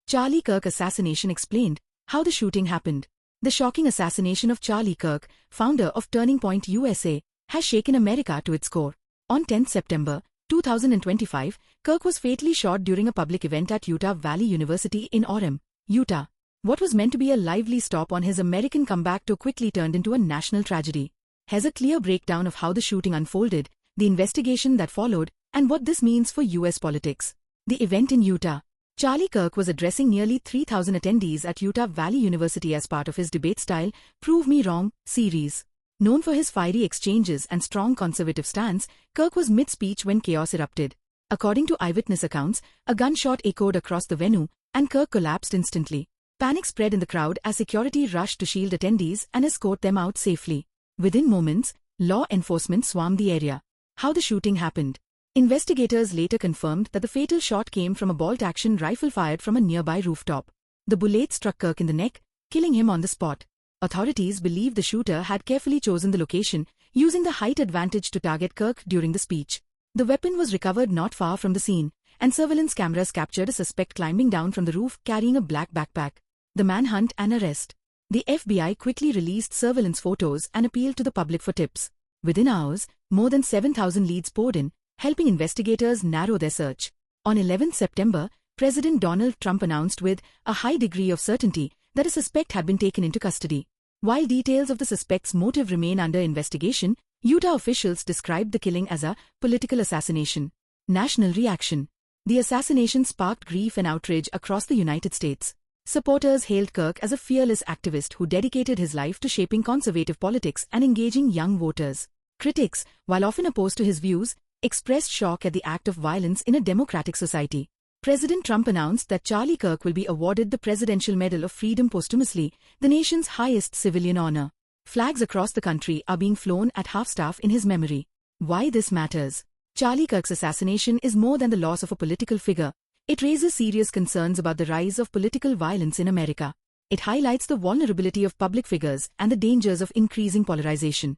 Charlie Kirk assassination explained, how the shooting happened. The shocking assassination of Charlie Kirk, founder of Turning Point USA, has shaken America to its core. On 10 September 2025, Kirk was fatally shot during a public event at Utah Valley University in Orem, Utah. What was meant to be a lively stop on his American comeback to quickly turned into a national tragedy. Here's a clear breakdown of how the shooting unfolded, the investigation that followed, and what this means for US politics. The event in Utah. Charlie Kirk was addressing nearly 3,000 attendees at Utah Valley University as part of his debate-style Prove Me Wrong series. Known for his fiery exchanges and strong conservative stance, Kirk was mid-speech when chaos erupted. According to eyewitness accounts, a gunshot echoed across the venue, and Kirk collapsed instantly. Panic spread in the crowd as security rushed to shield attendees and escort them out safely. Within moments, law enforcement swarmed the area. How the shooting happened. Investigators later confirmed that the fatal shot came from a bolt-action rifle fired from a nearby rooftop. The bullet struck Kirk in the neck, killing him on the spot. Authorities believe the shooter had carefully chosen the location, using the height advantage to target Kirk during the speech. The weapon was recovered not far from the scene, and surveillance cameras captured a suspect climbing down from the roof carrying a black backpack. The manhunt and arrest. The FBI quickly released surveillance photos and appealed to the public for tips. Within hours, more than 7,000 leads poured in, helping investigators narrow their search. On 11 September, President Donald Trump announced with a high degree of certainty that a suspect had been taken into custody. While details of the suspect's motive remain under investigation, Utah officials described the killing as a political assassination. National reaction. The assassination sparked grief and outrage across the United States. Supporters hailed Kirk as a fearless activist who dedicated his life to shaping conservative politics and engaging young voters. Critics, while often opposed to his views, expressed shock at the act of violence in a democratic society. President Trump announced that Charlie Kirk will be awarded the Presidential Medal of Freedom posthumously, the nation's highest civilian honor. Flags across the country are being flown at half-staff in his memory. Why this matters? Charlie Kirk's assassination is more than the loss of a political figure. It raises serious concerns about the rise of political violence in America. It highlights the vulnerability of public figures and the dangers of increasing polarization.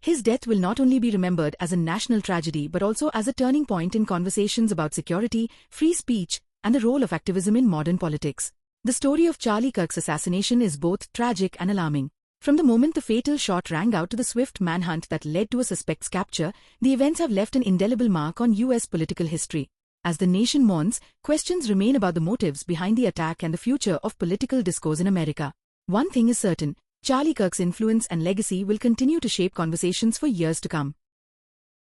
His death will not only be remembered as a national tragedy but also as a turning point in conversations about security, free speech, and the role of activism in modern politics. The story of Charlie Kirk's assassination is both tragic and alarming. From the moment the fatal shot rang out to the swift manhunt that led to a suspect's capture, the events have left an indelible mark on U.S. political history. As the nation mourns, questions remain about the motives behind the attack and the future of political discourse in America. One thing is certain. Charlie Kirk's influence and legacy will continue to shape conversations for years to come.